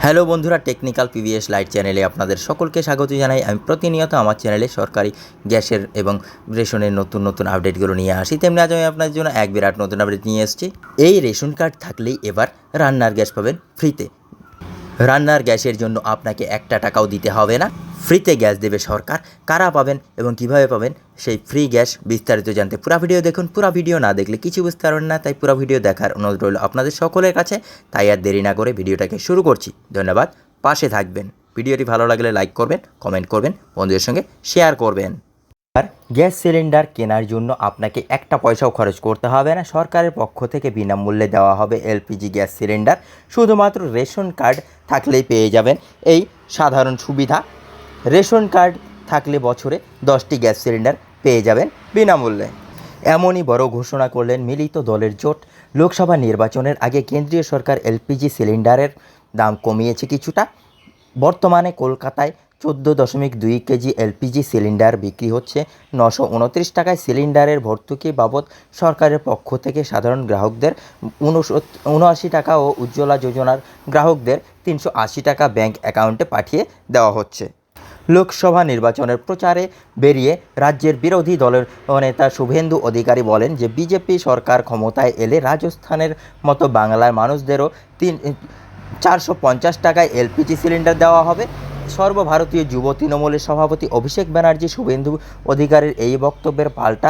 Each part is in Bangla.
হ্যালো বন্ধুরা, টেকনিক্যাল পিভিএস লাইট চ্যানেলে আপনাদের সকলকে স্বাগত জানাই। আমি প্রতিনিয়ত আমার চ্যানেলে সরকারি গ্যাসের এবং রেশনের নতুন আপডেটগুলো নিয়ে আসি। তেমনি আজ আমি আপনাদের জন্য এক বিরাট নতুন আপডেট নিয়ে এসেছি। এই রেশন কার্ড থাকলেই এবার রান্নার গ্যাস পাবেন ফ্রিতে। রান্নার গ্যাসের জন্য আপনাকে একটা টাকাও দিতে হবে না, ফ্রিতে গ্যাস দেবে সরকার। কারা পাবেন এবং কিভাবে পাবেন সেই ফ্রি গ্যাস বিস্তারিত জানতে পুরো ভিডিও দেখুন। পুরো ভিডিও না দেখলে কিছু বুঝতে পারবেন না, তাই পুরো ভিডিও দেখার অনুরোধ রইল আপনাদের সকলের কাছে। তাই আর দেরি না করে ভিডিওটাকে শুরু করছি। ধন্যবাদ, পাশে থাকবেন। ভিডিওটি ভালো লাগলে লাইক করবেন, কমেন্ট করবেন, বন্ধুদের সঙ্গে শেয়ার করবেন। আর গ্যাস সিলিন্ডার কেনার জন্য আপনাকে একটা পয়সাও খরচ করতে হবে না। সরকারের পক্ষ থেকে বিনামূল্যে দেওয়া হবে এলপিজি গ্যাস সিলিন্ডার। শুধুমাত্র রেশন কার্ড থাকলেই পেয়ে যাবেন এই সাধারণ সুবিধা। রেশন কার্ড থাকলে বছরে 10টি গ্যাস সিলিন্ডার পেয়ে যাবেন বিনামূল্যে। এমনই বড় ঘোষণা করলেন মিলিত দলের জোট। লোকসভা নির্বাচনের আগে কেন্দ্রীয় সরকার এলপিজি সিলিন্ডারের দাম কমিয়েছে কিছুটা। বর্তমানে কলকাতায় 14.2 কেজি এলপিজি সিলিন্ডার বিক্রি হচ্ছে 929 টাকায়। সিলিন্ডারের ভর্তুকি বাবদ সরকারের পক্ষ থেকে সাধারণ গ্রাহকদের 79 টাকা ও উজ্জ্বলা যোজনার গ্রাহকদের 380 টাকা ব্যাংক অ্যাকাউন্টে পাঠিয়ে দেওয়া হচ্ছে। লোকসভা নির্বাচনের প্রচারে বেরিয়ে রাজ্যের বিরোধী দলের নেতা শুভেন্দু অধিকারী বলেন যে বিজেপি সরকার ক্ষমতায় এলে রাজস্থানের মতো বাংলার মানুষদেরও 450 টাকায় এলপিজি সিলিন্ডার দেওয়া হবে। সর্বভারতীয় যুব তৃণমূলের সভাপতি অভিষেক ব্যানার্জি শুভেন্দু অধিকারীর এই বক্তব্যের পাল্টা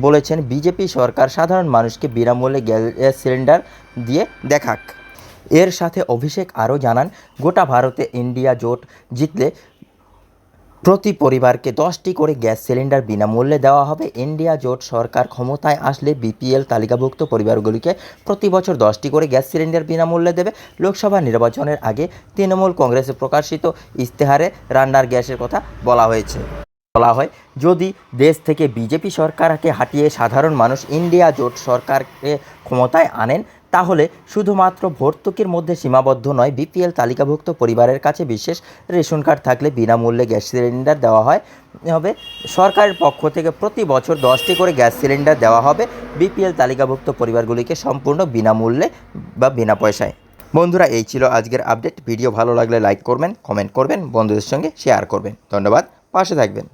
বলেছেন বিজেপি সরকার সাধারণ মানুষকে বিনামূল্যে গ্যাস সিলিন্ডার দিয়ে দেখাক। এর সাথে অভিষেক আরও জানান, গোটা ভারতে ইন্ডিয়া জোট জিতলে প্রতি পরিবারকে 10টি করে গ্যাস সিলিন্ডার বিনামূল্যে দেওয়া হবে। ইন্ডিয়া জোট সরকার ক্ষমতায় আসলে বিপিএল তালিকাভুক্ত পরিবারগুলিকে প্রতি বছর 10টি করে গ্যাস সিলিন্ডার বিনামূল্যে দেবে। লোকসভা নির্বাচনের আগে তৃণমূল কংগ্রেসে প্রকাশিত ইশতেহারে রান্নার গ্যাসের কথা বলা হয় যদি দেশ থেকে বিজেপি সরকারকে হাঁটিয়ে সাধারণ মানুষ ইন্ডিয়া জোট সরকারকে ক্ষমতায় আনেন, তাহলে শুধুমাত্র ভর্তুকির মধ্যে সীমাবদ্ধ নয়, বিপিএল তালিকাভুক্ত পরিবারের কাছে বিশেষ রেশন কার্ড থাকলে বিনামূল্যে গ্যাস সিলিন্ডার দেওয়া হবে। সরকারের পক্ষ থেকে প্রতি বছর 10টি করে গ্যাস সিলিন্ডার দেওয়া হবে বিপিএল তালিকাভুক্ত পরিবারগুলিকে সম্পূর্ণ বিনামূল্যে বা বিনা পয়সায়। বন্ধুরা, এই ছিল আজকের আপডেট। ভিডিও ভালো লাগলে লাইক করবেন, কমেন্ট করবেন, বন্ধুদের সঙ্গে শেয়ার করবেন। ধন্যবাদ, পাশে থাকবেন।